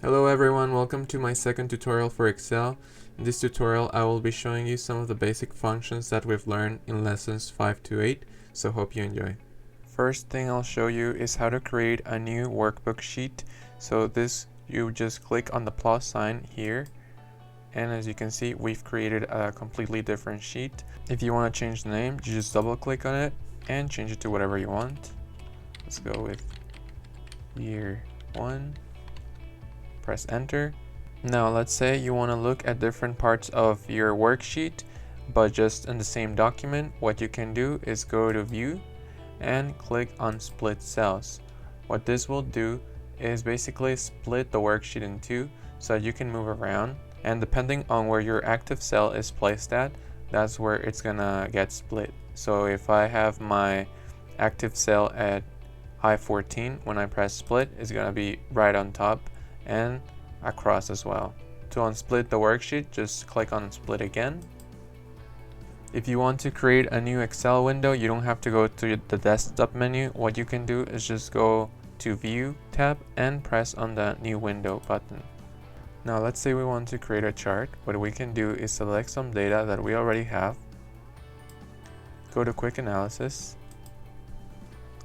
Hello everyone, welcome to my second tutorial for Excel. In this tutorial I will be showing you some of the basic functions that we've learned in lessons 5 to 8, so hope you enjoy. First thing I'll show you is how to create a new workbook sheet. So this, you just click on the plus sign here, and as you can see we've created a completely different sheet. If you want to change the name, you just double click on it and change it to whatever you want. Let's go with year 1. Press enter. Now let's say you want to look at different parts of your worksheet but just in the same document. What you can do is go to view and click on split cells. What this will do is basically split the worksheet in two so that you can move around, and depending on where your active cell is placed at, that's where it's gonna get split. So if I have my active cell at I14, when I press split, it's gonna be right on top and across as well. To unsplit the worksheet, just click on split again. If you want to create a new Excel window, you don't have to go to the desktop menu. What you can do is just go to view tab and press on the new window button. Now let's say we want to create a chart. What we can do is select some data that we already have, go to quick analysis,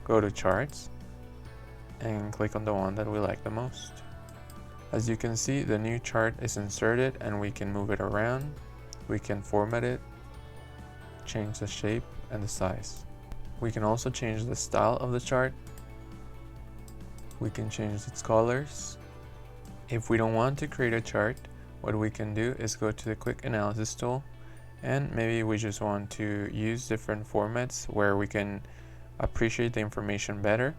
go to charts, and click on the one that we like the most. As you can see, the new chart is inserted and we can move it around, we can format it, change the shape and the size. We can also change the style of the chart. We can change its colors. If we don't want to create a chart, what we can do is go to the quick analysis tool, and maybe we just want to use different formats where we can appreciate the information better.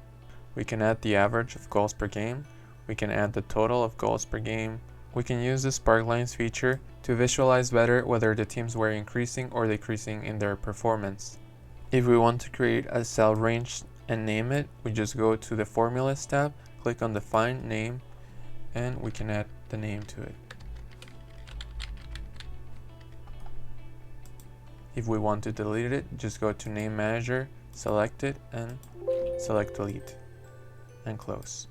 We can add the average of goals per game. We can add the total of goals per game. We can use the spark lines feature to visualize better whether the teams were increasing or decreasing in their performance. If we want to create a cell range and name it, we just go to the formulas tab, click on define name, and we can add the name to it. If we want to delete it, just go to name manager, select it, and select delete, and close.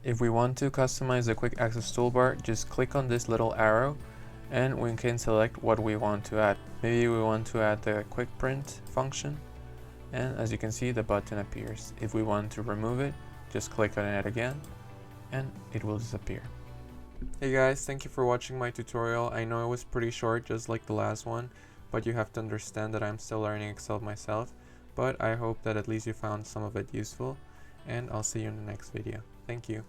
If we want to customize the quick access toolbar, just click on this little arrow and we can select what we want to add. Maybe we want to add the quick print function, and as you can see the button appears. If we want to remove it, just click on it again and it will disappear. Hey guys, thank you for watching my tutorial. I know it was pretty short, just like the last one, but you have to understand that I'm still learning Excel myself, but I hope that at least you found some of it useful, and I'll see you in the next video. Thank you.